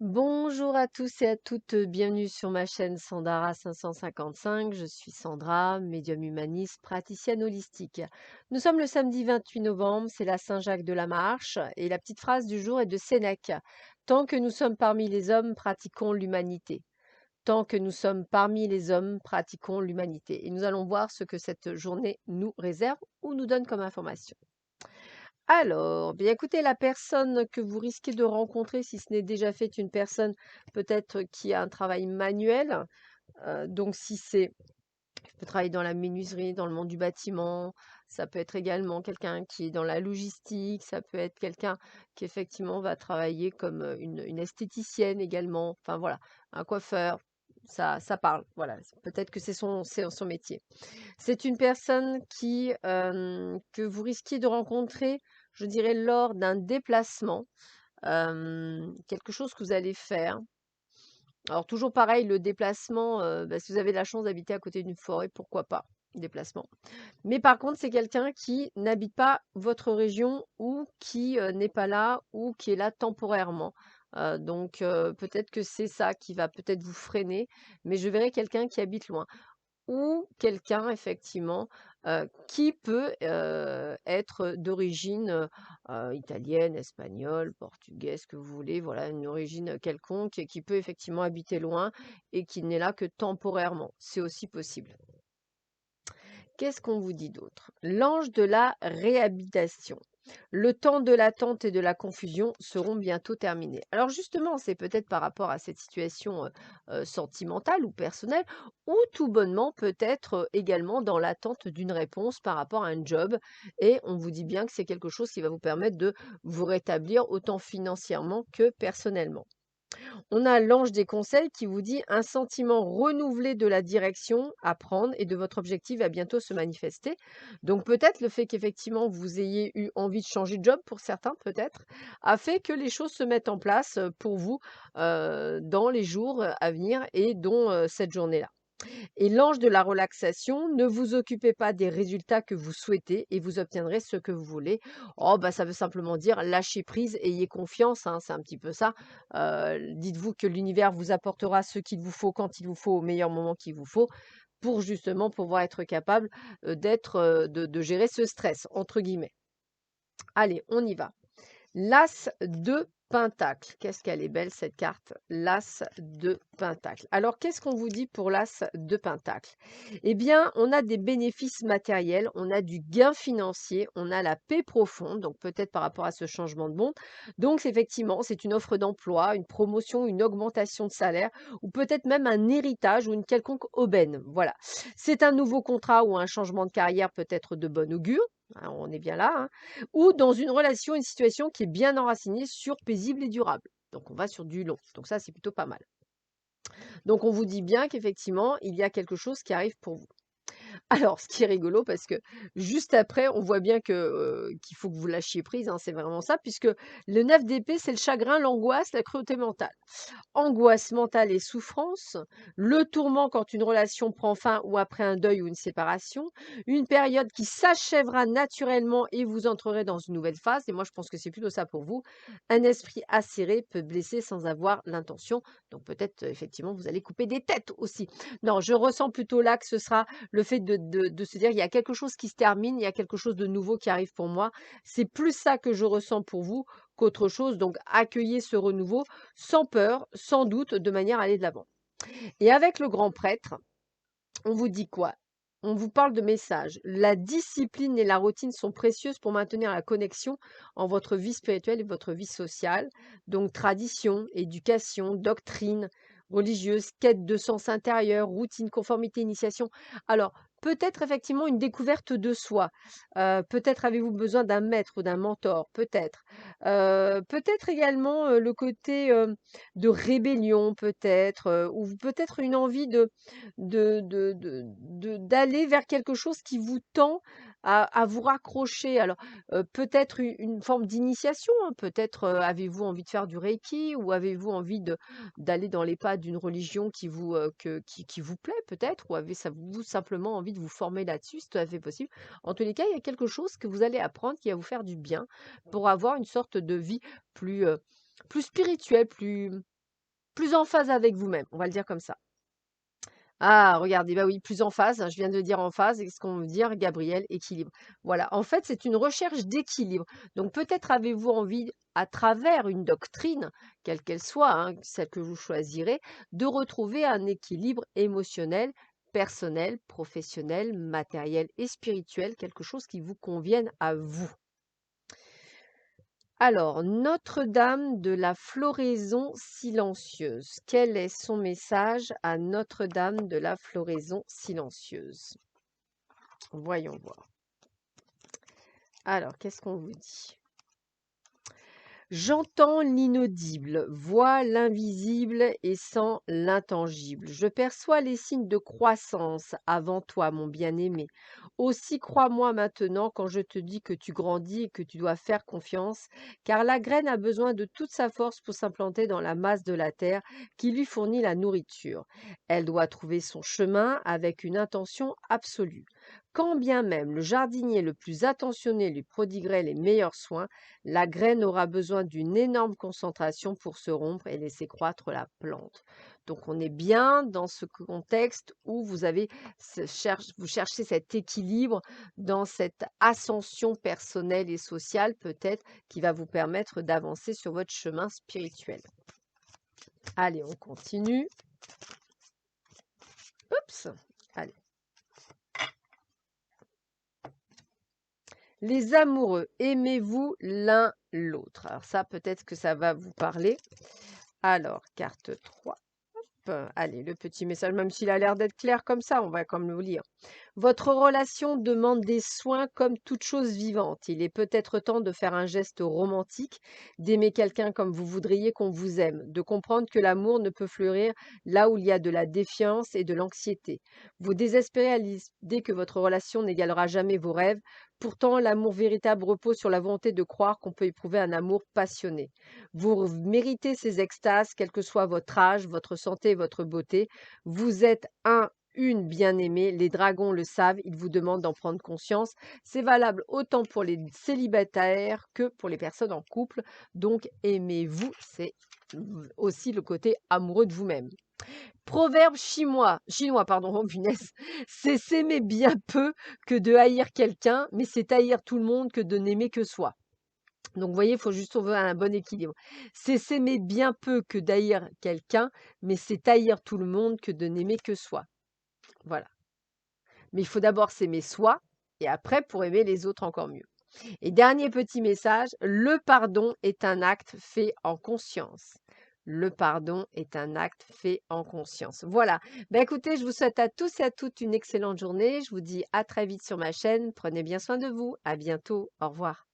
Bonjour à tous et à toutes, bienvenue sur ma chaîne Sandara 555. Je suis Sandra, médium humaniste, praticienne holistique. Nous sommes le samedi 28 novembre, c'est la Saint-Jacques de la Marche et la petite phrase du jour est de Sénèque. Tant que nous sommes parmi les hommes, pratiquons l'humanité. Tant que nous sommes parmi les hommes, pratiquons l'humanité. Et nous allons voir ce que cette journée nous réserve ou nous donne comme information. Alors, bien écoutez, la personne que vous risquez de rencontrer, si ce n'est déjà fait, est une personne peut-être qui a un travail manuel. Donc, si c'est, peut travailler dans la menuiserie, dans le monde du bâtiment, ça peut être également quelqu'un qui est dans la logistique, ça peut être quelqu'un qui effectivement va travailler comme une esthéticienne également. Enfin voilà, un coiffeur, ça parle. Voilà, peut-être que c'est son métier. C'est une personne que vous risquiez de rencontrer, je dirais, lors d'un déplacement, quelque chose que vous allez faire. Alors toujours pareil, le déplacement, si vous avez la chance d'habiter à côté d'une forêt, pourquoi pas, déplacement. Mais par contre, c'est quelqu'un qui n'habite pas votre région ou qui, n'est pas là ou qui est là temporairement. Donc peut-être que c'est ça qui va peut-être vous freiner, mais je verrai quelqu'un qui habite loin. Ou quelqu'un effectivement, qui peut, être d'origine, italienne, espagnole, portugaise, ce que vous voulez, voilà, une origine quelconque et qui peut effectivement habiter loin et qui n'est là que temporairement. C'est aussi possible. Qu'est-ce qu'on vous dit d'autre? L'ange de la réhabilitation. Le temps de l'attente et de la confusion seront bientôt terminés. Alors justement, c'est peut-être par rapport à cette situation sentimentale ou personnelle, ou tout bonnement peut-être également dans l'attente d'une réponse par rapport à un job. Et on vous dit bien que c'est quelque chose qui va vous permettre de vous rétablir autant financièrement que personnellement. On a l'ange des conseils qui vous dit un sentiment renouvelé de la direction à prendre et de votre objectif va bientôt se manifester. Donc peut-être le fait qu'effectivement vous ayez eu envie de changer de job pour certains peut-être a fait que les choses se mettent en place pour vous dans les jours à venir et dont cette journée-là. Et l'ange de la relaxation, ne vous occupez pas des résultats que vous souhaitez et vous obtiendrez ce que vous voulez. Oh, bah, ça veut simplement dire lâcher prise, ayez confiance, hein, c'est un petit peu ça. Dites-vous que l'univers vous apportera ce qu'il vous faut quand il vous faut, au meilleur moment qu'il vous faut, pour justement pouvoir être capable de gérer ce stress, entre guillemets. Allez, on y va. L'As de Pentacle. Qu'est-ce qu'elle est belle cette carte, l'As de Pentacle. Alors, qu'est-ce qu'on vous dit pour l'As de Pentacle? Eh bien, on a des bénéfices matériels, on a du gain financier, on a la paix profonde, donc peut-être par rapport à ce changement de monde. Donc, effectivement, c'est une offre d'emploi, une promotion, une augmentation de salaire, ou peut-être même un héritage ou une quelconque aubaine. Voilà. C'est un nouveau contrat ou un changement de carrière peut-être de bon augure. Hein, on est bien là, hein, ou dans une relation, une situation qui est bien enracinée, sûre, paisible et durable. Donc on va sur du long. Donc ça, c'est plutôt pas mal. Donc on vous dit bien qu'effectivement, il y a quelque chose qui arrive pour vous. Alors, ce qui est rigolo, parce que juste après, on voit bien qu'il faut que vous lâchiez prise, hein, c'est vraiment ça, puisque le 9 d'épée, c'est le chagrin, l'angoisse, la cruauté mentale. Angoisse mentale et souffrance, le tourment quand une relation prend fin ou après un deuil ou une séparation, une période qui s'achèvera naturellement et vous entrerez dans une nouvelle phase, et moi je pense que c'est plutôt ça pour vous. Un esprit acéré peut blesser sans avoir l'intention, donc peut-être effectivement vous allez couper des têtes aussi. Non, je ressens plutôt là que ce sera le fait de se dire il y a quelque chose qui se termine, il y a quelque chose de nouveau qui arrive pour moi. C'est plus ça que je ressens pour vous qu'autre chose, donc accueillez ce renouveau sans peur, sans doute, de manière à aller de l'avant. Et avec le grand prêtre, on vous dit quoi? On vous parle de messages. La discipline et la routine sont précieuses pour maintenir la connexion en votre vie spirituelle et votre vie sociale. Donc tradition, éducation, doctrine religieuse, quête de sens intérieur, routine, conformité, initiation. Alors, peut-être effectivement une découverte de soi. Peut-être avez-vous besoin d'un maître ou d'un mentor, peut-être. Peut-être également le côté de rébellion, peut-être, ou peut-être une envie d'aller vers quelque chose qui vous tend à vous raccrocher. Alors, peut-être une forme d'initiation, hein, peut-être, avez-vous envie de faire du reiki ou avez-vous envie d'aller dans les pas d'une religion qui vous plaît peut-être ou avez-vous simplement envie de vous former là-dessus? C'est tout à fait possible. En tous les cas, il y a quelque chose que vous allez apprendre qui va vous faire du bien pour avoir une sorte de vie plus, plus spirituelle, plus plus en phase avec vous-même, on va le dire comme ça. Ah, regardez, bah oui, plus en phase, hein, je viens de dire en phase, et ce qu'on veut dire, Gabriel, équilibre. Voilà, en fait, c'est une recherche d'équilibre. Donc peut-être avez-vous envie, à travers une doctrine, quelle qu'elle soit, hein, celle que vous choisirez, de retrouver un équilibre émotionnel, personnel, professionnel, matériel et spirituel, quelque chose qui vous convienne à vous. Alors, Notre-Dame de la floraison silencieuse. Quel est son message à Notre-Dame de la floraison silencieuse? Voyons voir. Alors, qu'est-ce qu'on vous dit? J'entends l'inaudible, vois l'invisible et sens l'intangible. Je perçois les signes de croissance avant toi, mon bien-aimé. Aussi crois-moi maintenant quand je te dis que tu grandis et que tu dois faire confiance, car la graine a besoin de toute sa force pour s'implanter dans la masse de la terre qui lui fournit la nourriture. Elle doit trouver son chemin avec une intention absolue. Quand bien même le jardinier le plus attentionné lui prodiguerait les meilleurs soins, la graine aura besoin d'une énorme concentration pour se rompre et laisser croître la plante. Donc on est bien dans ce contexte où vous cherchez cet équilibre dans cette ascension personnelle et sociale peut-être qui va vous permettre d'avancer sur votre chemin spirituel. Allez, on continue. Oups. Allez. Les amoureux, aimez-vous l'un l'autre. Alors ça, peut-être que ça va vous parler. Alors, carte 3. Allez, le petit message, même s'il a l'air d'être clair comme ça, on va comme le lire. Votre relation demande des soins comme toute chose vivante. Il est peut-être temps de faire un geste romantique, d'aimer quelqu'un comme vous voudriez qu'on vous aime, de comprendre que l'amour ne peut fleurir là où il y a de la défiance et de l'anxiété. Vous désespérez à l'idée que votre relation n'égalera jamais vos rêves. Pourtant, l'amour véritable repose sur la volonté de croire qu'on peut éprouver un amour passionné. Vous méritez ces extases, quel que soit votre âge, votre santé et votre beauté. Vous êtes une bien-aimée. Les dragons le savent, ils vous demandent d'en prendre conscience. C'est valable autant pour les célibataires que pour les personnes en couple. Donc, aimez-vous, c'est aussi le côté amoureux de vous-même. Proverbe chinois, pardon, oh punaise, c'est s'aimer bien peu que de haïr quelqu'un, mais c'est haïr tout le monde que de n'aimer que soi. Donc, vous voyez, il faut juste trouver un bon équilibre. C'est s'aimer bien peu que d'haïr quelqu'un, mais c'est haïr tout le monde que de n'aimer que soi. Voilà. Mais il faut d'abord s'aimer soi, et après, pour aimer les autres encore mieux. Et dernier petit message, le pardon est un acte fait en conscience. Le pardon est un acte fait en conscience. Voilà. Ben écoutez, je vous souhaite à tous et à toutes une excellente journée. Je vous dis à très vite sur ma chaîne. Prenez bien soin de vous. À bientôt. Au revoir.